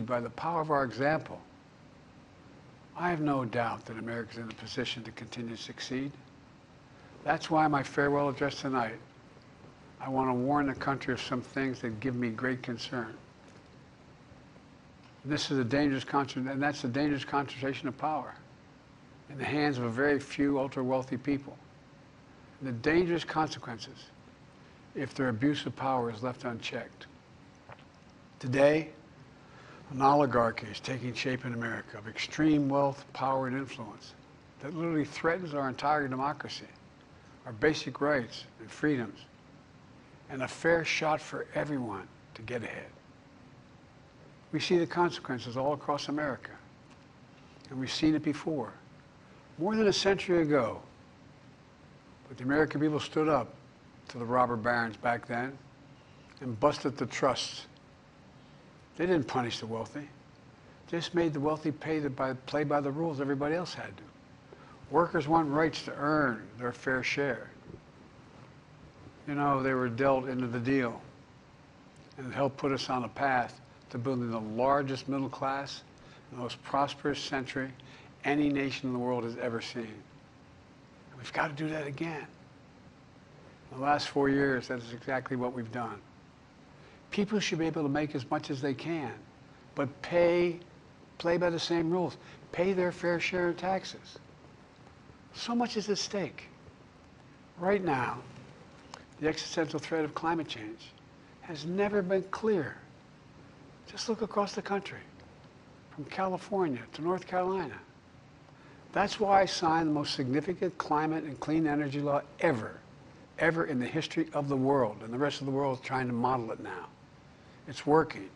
subdued by the power of our example, I have no doubt that America is in a position to continue to succeed. That's why my farewell address tonight, I want to warn the country of some things that give me great concern. This is a dangerous and that's a dangerous concentration of power in the hands of a very few ultra-wealthy people. And the dangerous consequences if their abuse of power is left unchecked. Today, an oligarchy is taking shape in America of extreme wealth, power, and influence that literally threatens our entire democracy, our basic rights and freedoms, and a fair shot for everyone to get ahead. We see the consequences all across America, and we've seen it before. More than a century ago, but the American people stood up to the robber barons back then and busted the trusts. They didn't punish the wealthy, just made the wealthy play by the rules everybody else had to. Workers want rights to earn their fair share. You know, they were dealt into the deal, and it helped put us on a path to building the largest middle class, the most prosperous century any nation in the world has ever seen. And we've got to do that again. In the last 4 years, that is exactly what we've done. People should be able to make as much as they can, but play by the same rules. Pay their fair share of taxes. So much is at stake. Right now, the existential threat of climate change has never been clearer. Just look across the country, from California to North Carolina. That's why I signed the most significant climate and clean energy law ever in the history of the world, and the rest of the world is trying to model it now. It's working,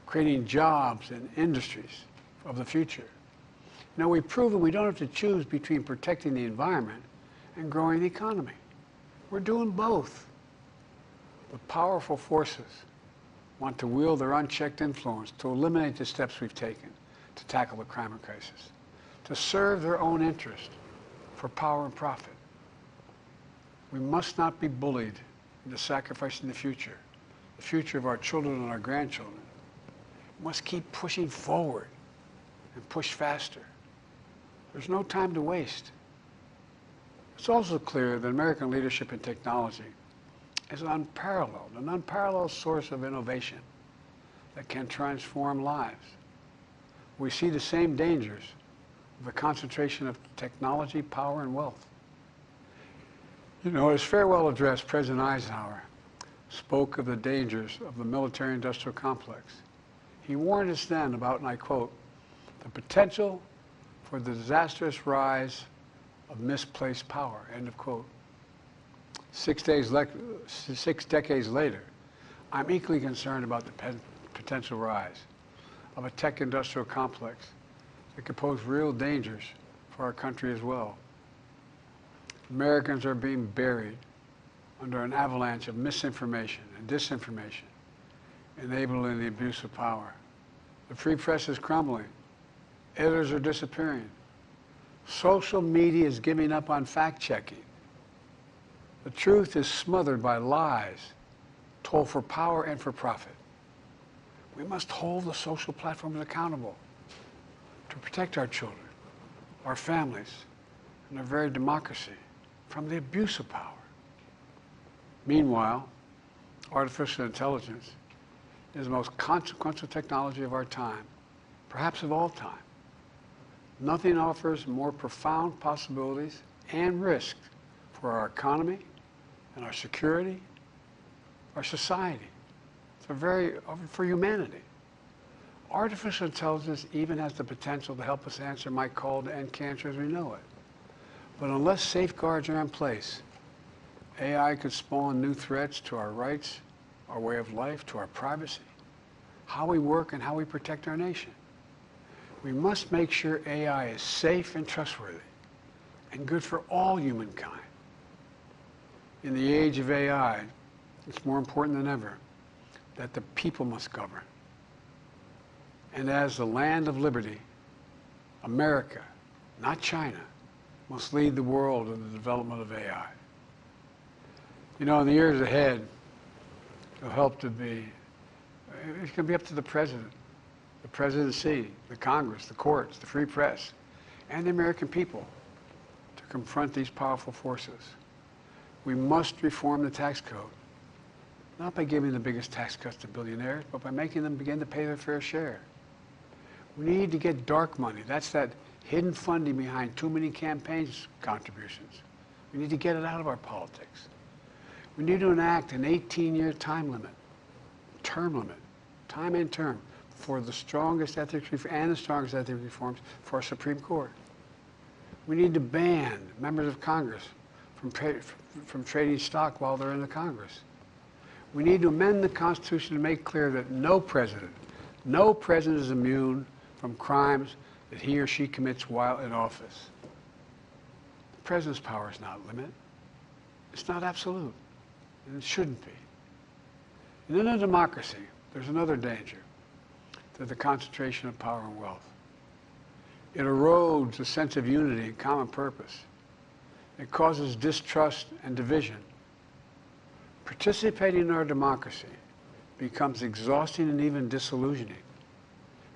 creating jobs and industries of the future. Now, we've proven we don't have to choose between protecting the environment and growing the economy. We're doing both. The powerful forces want to wield their unchecked influence to eliminate the steps we've taken to tackle the climate crisis, to serve their own interest for power and profit. We must not be bullied into sacrificing the future of our children and our grandchildren. We must keep pushing forward and push faster. There's no time to waste. It's also clear that American leadership in technology is an unparalleled source of innovation that can transform lives. We see the same dangers of the concentration of technology, power, and wealth. You know, his farewell address, President Eisenhower spoke of the dangers of the military-industrial complex. He warned us then about, and I quote, the potential for the disastrous rise of misplaced power, end of quote. 6 decades later, I'm equally concerned about the potential rise of a tech-industrial complex that could pose real dangers for our country as well. Americans are being buried under an avalanche of misinformation and disinformation, enabling the abuse of power. The free press is crumbling. Editors are disappearing. Social media is giving up on fact-checking. The truth is smothered by lies told for power and for profit. We must hold the social platforms accountable to protect our children, our families, and our very democracy from the abuse of power. Meanwhile, artificial intelligence is the most consequential technology of our time, perhaps of all time. Nothing offers more profound possibilities and risks for our economy and our security, our society, for humanity. Artificial intelligence even has the potential to help us answer my call to end cancer as we know it. But unless safeguards are in place, AI could spawn new threats to our rights, our way of life, to our privacy, how we work and how we protect our nation. We must make sure AI is safe and trustworthy and good for all humankind. In the age of AI, it's more important than ever that the people must govern. And as the land of liberty, America, not China, must lead the world in the development of AI. You know, in the years ahead, it's going to be up to the president the presidency, the Congress, the courts, the free press, and the American people to confront these powerful forces. We must reform the tax code, not by giving the biggest tax cuts to billionaires, but by making them begin to pay their fair share. We need to get dark money. That's that hidden funding behind too many campaigns contributions. We need to get it out of our politics. We need to enact an 18-year time limit, time and term, for the strongest ethics and the strongest ethics reforms for our Supreme Court. We need to ban members of Congress from trading stock while they're in the Congress. We need to amend the Constitution to make clear that no president is immune from crimes that he or she commits while in office. The president's power is not limited. It's not absolute, and it shouldn't be. And in a democracy, there's another danger to the concentration of power and wealth. It erodes a sense of unity and common purpose. It causes distrust and division. Participating in our democracy becomes exhausting and even disillusioning.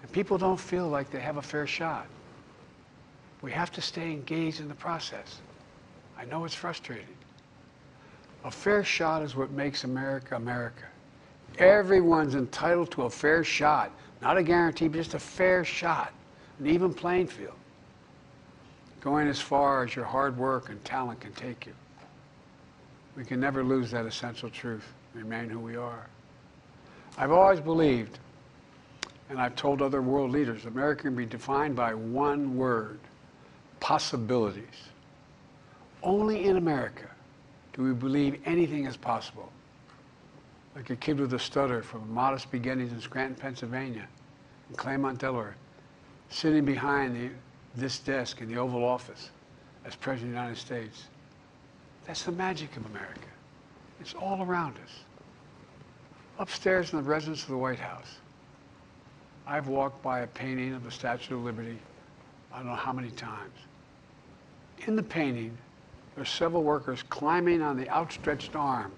And people don't feel like they have a fair shot. We have to stay engaged in the process. I know it's frustrating. A fair shot is what makes America, America. Everyone's entitled to a fair shot. Not a guarantee, but just a fair shot. An even playing field. Going as far as your hard work and talent can take you. We can never lose that essential truth, remain who we are. I've always believed, and I've told other world leaders, America can be defined by one word: possibilities. Only in America do we believe anything is possible. Like a kid with a stutter from modest beginnings in Scranton, Pennsylvania, and Claremont, Delaware, sitting behind this desk in the Oval Office as President of the United States. That's the magic of America. It's all around us. Upstairs in the residence of the White House, I've walked by a painting of the Statue of Liberty I don't know how many times. In the painting, there's several workers climbing on the outstretched arm